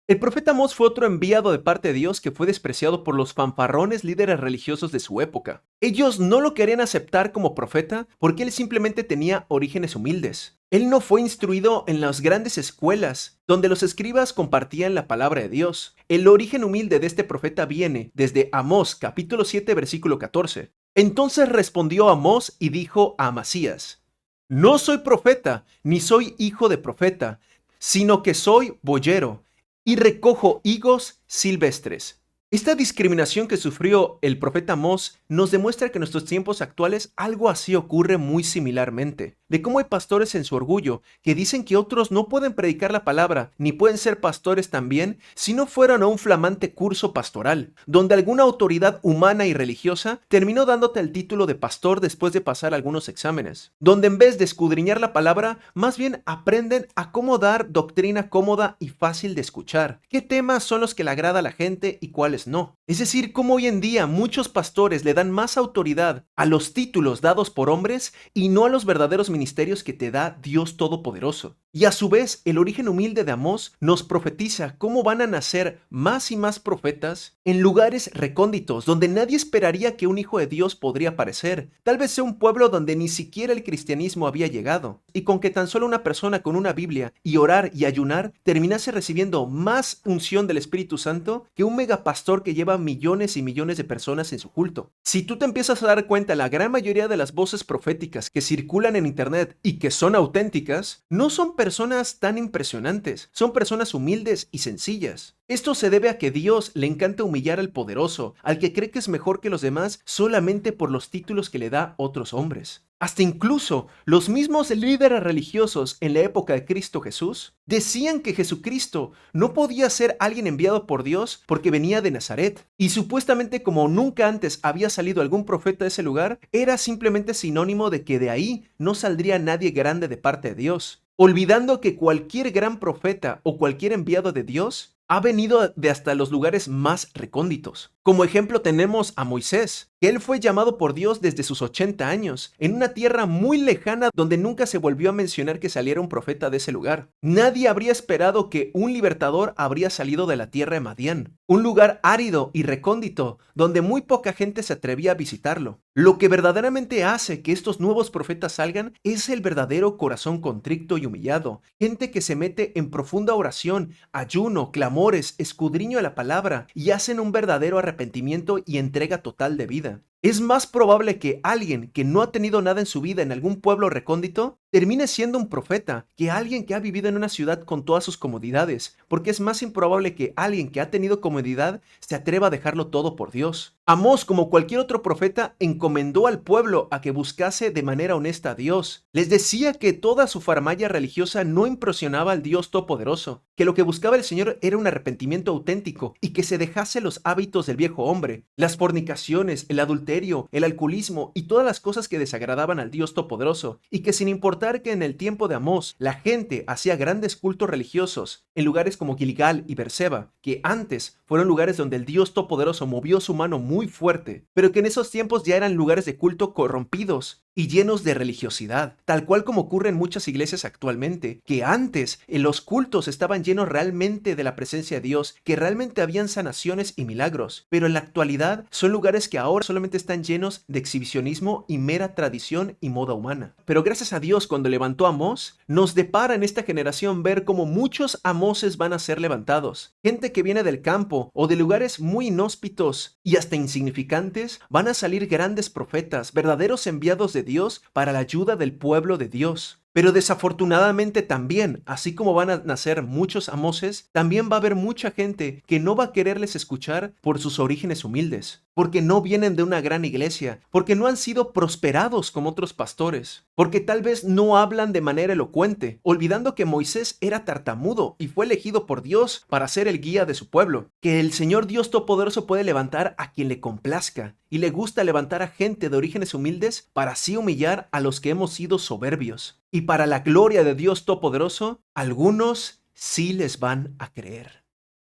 El profeta Amós fue otro enviado de parte de Dios que fue despreciado por los fanfarrones líderes religiosos de su época. Ellos no lo querían aceptar como profeta porque él simplemente tenía orígenes humildes. Él no fue instruido en las grandes escuelas donde los escribas compartían la palabra de Dios. El origen humilde de este profeta viene desde Amós capítulo 7 versículo 14. Entonces respondió Amós y dijo a Amasías: No soy profeta, ni soy hijo de profeta, sino que soy boyero y recojo higos silvestres. Esta discriminación que sufrió el profeta Amós nos demuestra que en nuestros tiempos actuales algo así ocurre muy similarmente, de cómo hay pastores en su orgullo que dicen que otros no pueden predicar la palabra ni pueden ser pastores también si no fueran a un flamante curso pastoral, donde alguna autoridad humana y religiosa terminó dándote el título de pastor después de pasar algunos exámenes, donde en vez de escudriñar la palabra, más bien aprenden a cómo dar doctrina cómoda y fácil de escuchar, qué temas son los que le agrada a la gente y cuáles no. Es decir, cómo hoy en día muchos pastores le dan más autoridad a los títulos dados por hombres y no a los verdaderos ministerios que te da Dios Todopoderoso. Y a su vez, el origen humilde de Amós nos profetiza cómo van a nacer más y más profetas en lugares recónditos donde nadie esperaría que un hijo de Dios podría aparecer. Tal vez sea un pueblo donde ni siquiera el cristianismo había llegado, y con que tan solo una persona con una Biblia y orar y ayunar terminase recibiendo más unción del Espíritu Santo que un megapastor que lleva millones y millones de personas en su culto. Si tú te empiezas a dar cuenta, la gran mayoría de las voces proféticas que circulan en internet y que son auténticas, no son personas tan impresionantes, son personas humildes y sencillas. Esto se debe a que Dios le encanta humillar al poderoso, al que cree que es mejor que los demás solamente por los títulos que le da otros hombres. Hasta incluso los mismos líderes religiosos en la época de Cristo Jesús decían que Jesucristo no podía ser alguien enviado por Dios porque venía de Nazaret. Y supuestamente como nunca antes había salido algún profeta de ese lugar, era simplemente sinónimo de que de ahí no saldría nadie grande de parte de Dios, olvidando que cualquier gran profeta o cualquier enviado de Dios ha venido de hasta los lugares más recónditos. Como ejemplo tenemos a Moisés, que él fue llamado por Dios desde sus 80 años, en una tierra muy lejana donde nunca se volvió a mencionar que saliera un profeta de ese lugar. Nadie habría esperado que un libertador habría salido de la tierra de Madián, un lugar árido y recóndito, donde muy poca gente se atrevía a visitarlo. Lo que verdaderamente hace que estos nuevos profetas salgan es el verdadero corazón contrito y humillado, gente que se mete en profunda oración, ayuno, clamores, escudriño a la palabra y hacen un verdadero arrepentimiento y entrega total de vida. Es más probable que alguien que no ha tenido nada en su vida en algún pueblo recóndito termine siendo un profeta que alguien que ha vivido en una ciudad con todas sus comodidades, porque es más improbable que alguien que ha tenido comodidad se atreva a dejarlo todo por Dios. Amós, como cualquier otro profeta, encomendó al pueblo a que buscase de manera honesta a Dios. Les decía que toda su faramalla religiosa no impresionaba al Dios Todopoderoso, que lo que buscaba el Señor era un arrepentimiento auténtico y que se dejase los hábitos del viejo hombre, las fornicaciones, el adulterio, el alcoholismo y todas las cosas que desagradaban al Dios Todopoderoso, y que sin importar que en el tiempo de Amós la gente hacía grandes cultos religiosos en lugares como Gilgal y Berseba, que antes fueron lugares donde el Dios Todopoderoso movió su mano muy fuerte, pero que en esos tiempos ya eran lugares de culto corrompidos y llenos de religiosidad, tal cual como ocurre en muchas iglesias actualmente, que antes en los cultos estaban llenos realmente de la presencia de Dios, que realmente habían sanaciones y milagros, pero en la actualidad son lugares que ahora solamente están llenos de exhibicionismo y mera tradición y moda humana. Pero gracias a Dios, cuando levantó a Amós, nos depara en esta generación ver cómo muchos Amoses van a ser levantados. Gente que viene del campo o de lugares muy inhóspitos y hasta insignificantes, van a salir grandes profetas, verdaderos enviados de Dios para la ayuda del pueblo de Dios. Pero desafortunadamente también, así como van a nacer muchos Amoses, también va a haber mucha gente que no va a quererles escuchar por sus orígenes humildes, porque no vienen de una gran iglesia, porque no han sido prosperados como otros pastores, porque tal vez no hablan de manera elocuente, olvidando que Moisés era tartamudo y fue elegido por Dios para ser el guía de su pueblo, que el Señor Dios Todopoderoso puede levantar a quien le complazca, y le gusta levantar a gente de orígenes humildes para así humillar a los que hemos sido soberbios. Y para la gloria de Dios Todopoderoso, algunos sí les van a creer.